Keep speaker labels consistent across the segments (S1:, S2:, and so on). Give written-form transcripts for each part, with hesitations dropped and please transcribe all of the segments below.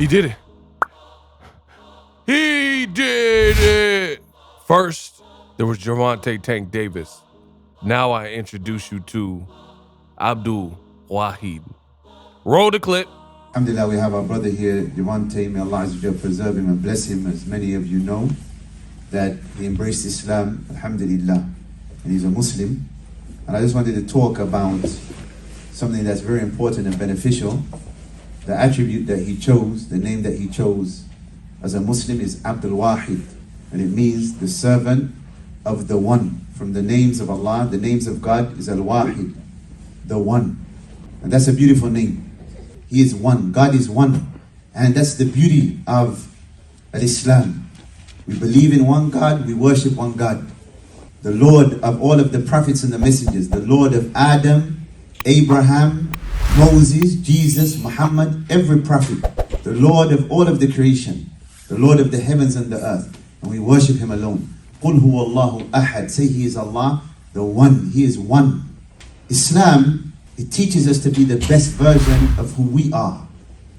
S1: He did it. He did it. First, there was Gervonta Tank Davis. Now I introduce you to Abdul Wahid. Roll the clip.
S2: Alhamdulillah, we have our brother here, Gervonta. May Allah Azza wa Jalla preserve him and bless him. As many of you know, that he embraced Islam, alhamdulillah, and he's a Muslim. And I just wanted to talk about something that's very important and beneficial. The attribute that he chose, the name that he chose as a Muslim is Abdul Wahid, and it means the servant of the one. From the names of Allah, the names of God is Al-Wahid, the one. And that's a beautiful name. He is one, God is one. And that's the beauty of Al-Islam. We believe in one God, we worship one God. The Lord of all of the prophets and the messengers, the Lord of Adam, Abraham, Moses, Jesus, Muhammad, every prophet, the Lord of all of the creation, the Lord of the heavens and the earth, and we worship him alone. Qul huwa Allahu ahad. Say he is Allah, the one. He is one. Islam, it teaches us to be the best version of who we are,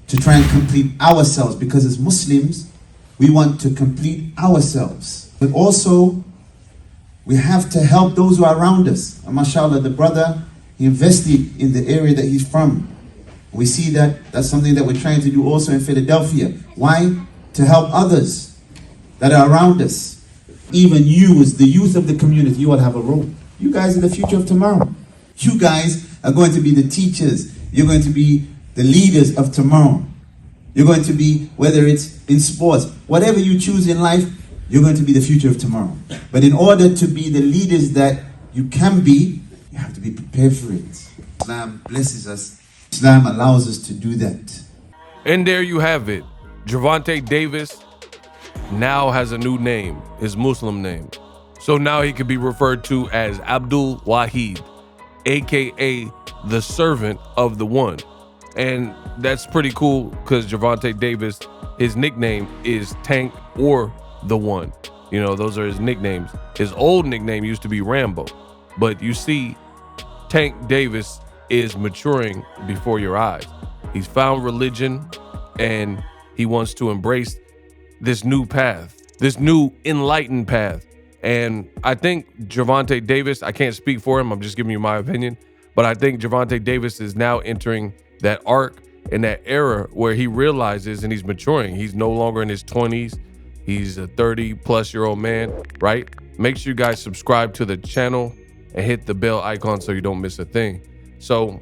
S2: to try and complete ourselves, because as Muslims, we want to complete ourselves. But also, we have to help those who are around us. And mashallah, the brother, he invested in the area that he's from. We see that that's something that we're trying to do also in Philadelphia. Why? To help others that are around us. Even you, as the youth of the community, you all have a role. You guys are the future of tomorrow. You guys are going to be the teachers. You're going to be the leaders of tomorrow. You're going to be, whether it's in sports, whatever you choose in life, you're going to be the future of tomorrow. But in order to be the leaders that you can be, you have to be prepared for it. Islam blesses us. Islam allows us to do that.
S1: And there you have it. Gervonta Davis now has a new name, his Muslim name. So now he could be referred to as Abdul Wahid, aka the servant of the one. And that's pretty cool because Gervonta Davis, his nickname is Tank or the One. You know, those are his nicknames. His old nickname used to be Rambo. But you see, Tank Davis is maturing before your eyes. He's found religion and he wants to embrace this new path, this new enlightened path. And I think Gervonta Davis, I can't speak for him, I'm just giving you my opinion, but I think Gervonta Davis is now entering that arc and that era where he realizes and he's maturing. He's no longer in his 20s. He's a 30-plus-year-old man, right? Make sure you guys subscribe to the channel and hit the bell icon so you don't miss a thing. So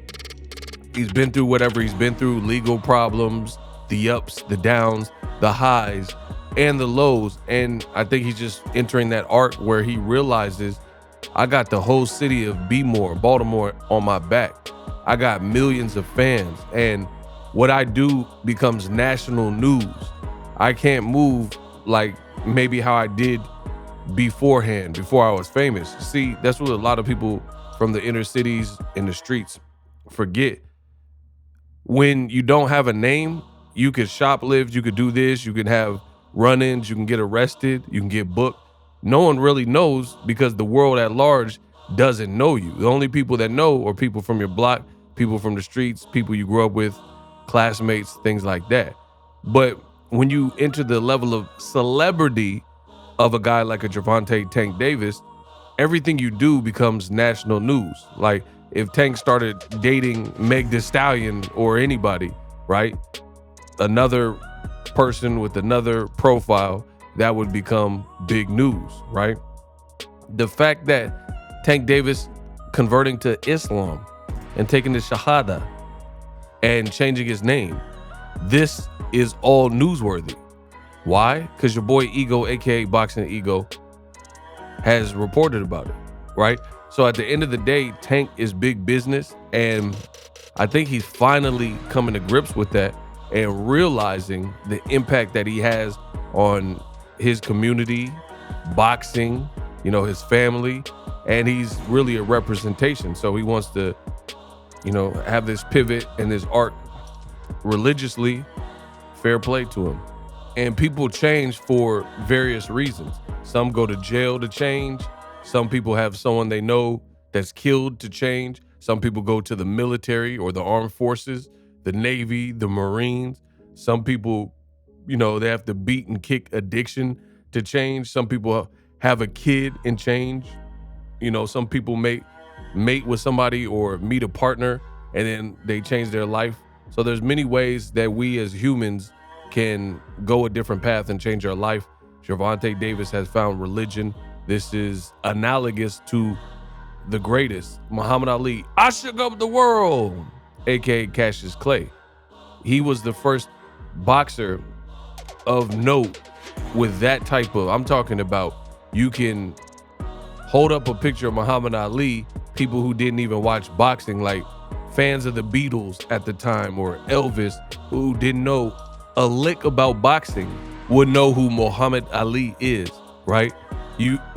S1: he's been through whatever he's been through, legal problems, the ups, the downs, the highs, and the lows. And I think he's just entering that arc where he realizes, I got the whole city of Baltimore on my back. I got millions of fans, and what I do becomes national news. I can't move like maybe how I did beforehand, before I was famous. See, that's what a lot of people from the inner cities in the streets forget. When you don't have a name, you could shoplift, you could do this, you can have run-ins, you can get arrested, you can get booked. No one really knows because the world at large doesn't know you. The only people that know are people from your block, people from the streets, people you grew up with, classmates, things like that. But when you enter the level of celebrity of a guy like a Gervonta Tank Davis, everything you do becomes national news. Like if Tank started dating Meg Thee Stallion or anybody, right? Another person with another profile, that would become big news, right? The fact that Tank Davis converting to Islam and taking the Shahada and changing his name, this is all newsworthy. Why? Because your boy Ego, aka Boxing Ego, has reported about it, right? So at the end of the day, Tank is big business, and I think he's finally coming to grips with that and realizing the impact that he has on his community, boxing, you know, his family, and he's really a representation. So he wants to, you know, have this pivot and this arc religiously. Fair play to him. And people change for various reasons. Some go to jail to change. Some people have someone they know that's killed to change. Some people go to the military or the armed forces, the Navy, the Marines. Some people, they have to beat and kick addiction to change. Some people have a kid and change. Some people mate with somebody or meet a partner and then they change their life. So there's many ways that we as humans can go a different path and change our life. Gervonta Davis has found religion. This is analogous to the greatest, Muhammad Ali. I shook up the world, aka Cassius Clay. He was the first boxer of note with that type of, I'm talking about, you can hold up a picture of Muhammad Ali, people who didn't even watch boxing, like fans of the Beatles at the time or Elvis, who didn't know a lick about boxing, would know who Muhammad Ali is, right?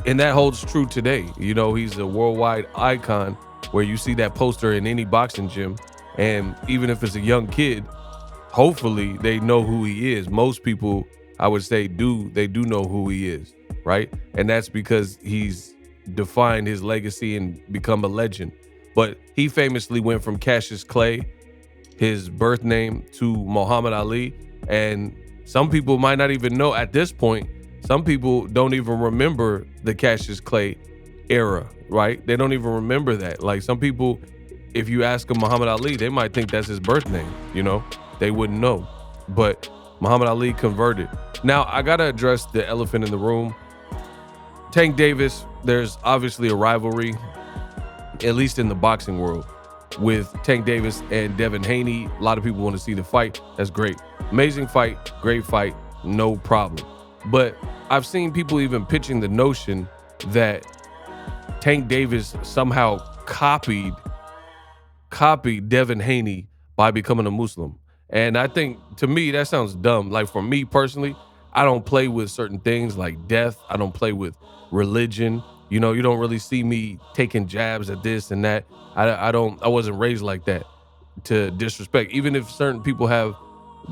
S1: And that holds true today. He's a worldwide icon where you see that poster in any boxing gym. And even if it's a young kid, hopefully they know who he is. Most people, I would say, they do know who he is, right? And that's because he's defined his legacy and become a legend. But he famously went from Cassius Clay, his birth name, to Muhammad Ali. And some people might not even know at this point. Some people don't even remember the Cassius Clay era, right? They don't even remember that. Like some people, if you ask them Muhammad Ali, they might think that's his birth name, They wouldn't know. But Muhammad Ali converted. Now, I got to address the elephant in the room. Tank Davis, there's obviously a rivalry, at least in the boxing world, with Tank Davis and Devin Haney. A lot of people want to see the fight. That's great. Amazing fight, great fight, no problem. But I've seen people even pitching the notion that Tank Davis somehow copied Devin Haney by becoming a Muslim. And I think, to me, that sounds dumb. Like for me personally, I don't play with certain things like death. I don't play with religion. You don't really see me taking jabs at this and that. I wasn't raised like that to disrespect. Even if certain people have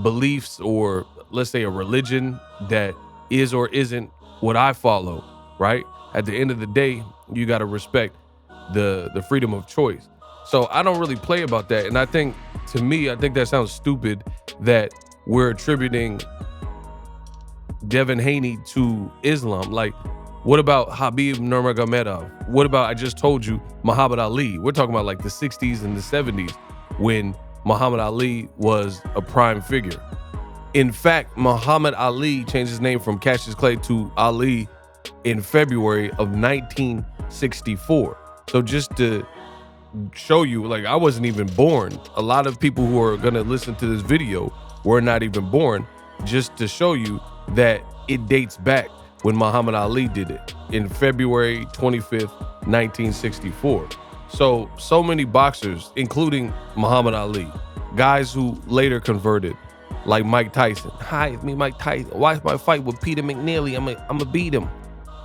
S1: beliefs or let's say a religion that is or isn't what I follow, right? At the end of the day, you got to respect the freedom of choice. So I don't really play about that. And I think that sounds stupid that we're attributing Devin Haney to Islam. Like, what about Habib Nurmagomedov? What about, I just told you, Muhammad Ali? We're talking about like the 60s and the 70s when Muhammad Ali was a prime figure. In fact, Muhammad Ali changed his name from Cassius Clay to Ali in February of 1964. So just to show you, like, I wasn't even born. A lot of people who are gonna listen to this video were not even born, just to show you that it dates back when Muhammad Ali did it in February 25th, 1964. So many boxers, including Muhammad Ali, guys who later converted, like Mike Tyson. Hi, it's me, Mike Tyson. Watch my fight with Peter McNeely. I'm gonna beat him.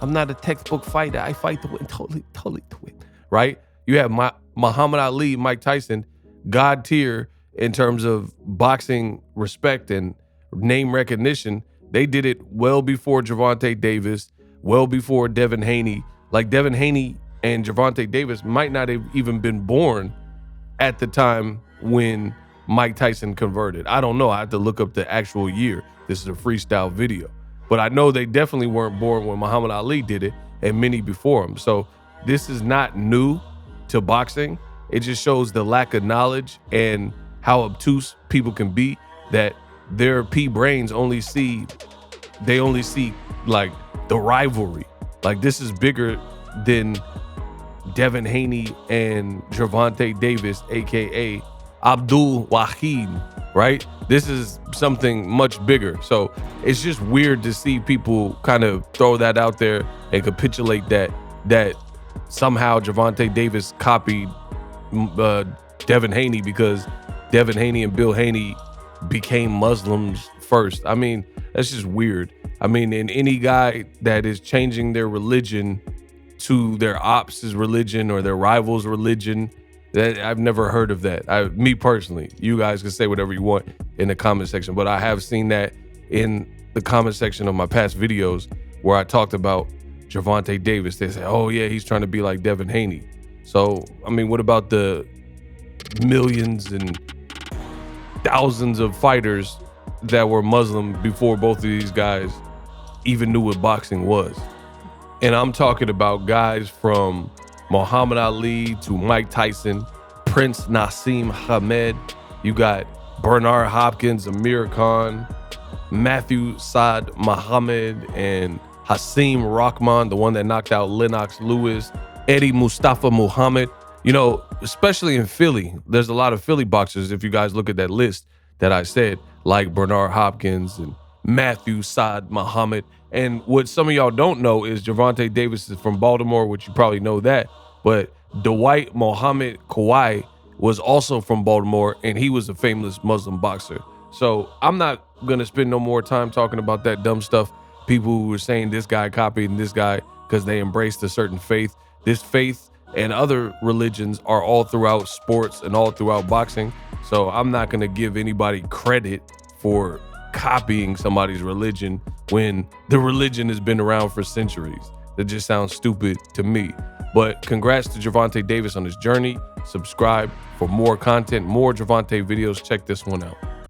S1: I'm not a textbook fighter. I fight to win, totally to win, right? You have Muhammad Ali, Mike Tyson, God tier in terms of boxing respect and name recognition. They did it well before Gervonta Davis, well before Devin Haney. Like Devin Haney and Gervonta Davis might not have even been born at the time when Mike Tyson converted. I don't know. I have to look up the actual year. This is a freestyle video. But I know they definitely weren't born when Muhammad Ali did it and many before him. So this is not new to boxing. It just shows the lack of knowledge and how obtuse people can be, that their pea brains only see like the rivalry. Like this is bigger than Devin Haney and Gervonta Davis, aka Abdul Wahid, right? This is something much bigger. So it's just weird to see people kind of throw that out there and capitulate that somehow Gervonta Davis copied Devin Haney because Devin Haney and Bill Haney became Muslims first. I mean, that's just weird. I mean, and any guy that is changing their religion to their ops' religion or their rivals' religion, that I've never heard of that. Me personally, you guys can say whatever you want in the comment section, but I have seen that in the comment section of my past videos where I talked about Gervonta Davis. They say, oh yeah, he's trying to be like Devin Haney. So, I mean, what about the millions and thousands of fighters that were Muslim before both of these guys even knew what boxing was. And I'm talking about guys from Muhammad Ali to Mike Tyson, Prince Nassim Hamed. You got Bernard Hopkins, Amir Khan, Matthew Saad Muhammad, and Hasim Rahman, the one that knocked out Lennox Lewis, Eddie Mustafa Muhammad. You know, especially in Philly, there's a lot of Philly boxers, if you guys look at that list that I said, like Bernard Hopkins and Matthew Saad Muhammad. And what some of y'all don't know is Gervonta Davis is from Baltimore, which you probably know that. But Dwight Mohammed Kawhi was also from Baltimore, and he was a famous Muslim boxer. So I'm not going to spend no more time talking about that dumb stuff. People who were saying this guy copied this guy because they embraced a certain faith. This faith and other religions are all throughout sports and all throughout boxing. So I'm not going to give anybody credit for copying somebody's religion when the religion has been around for centuries. That just sounds stupid to me. But congrats to Gervonta Davis on his journey. Subscribe for more content, more Gervonta videos. Check this one out.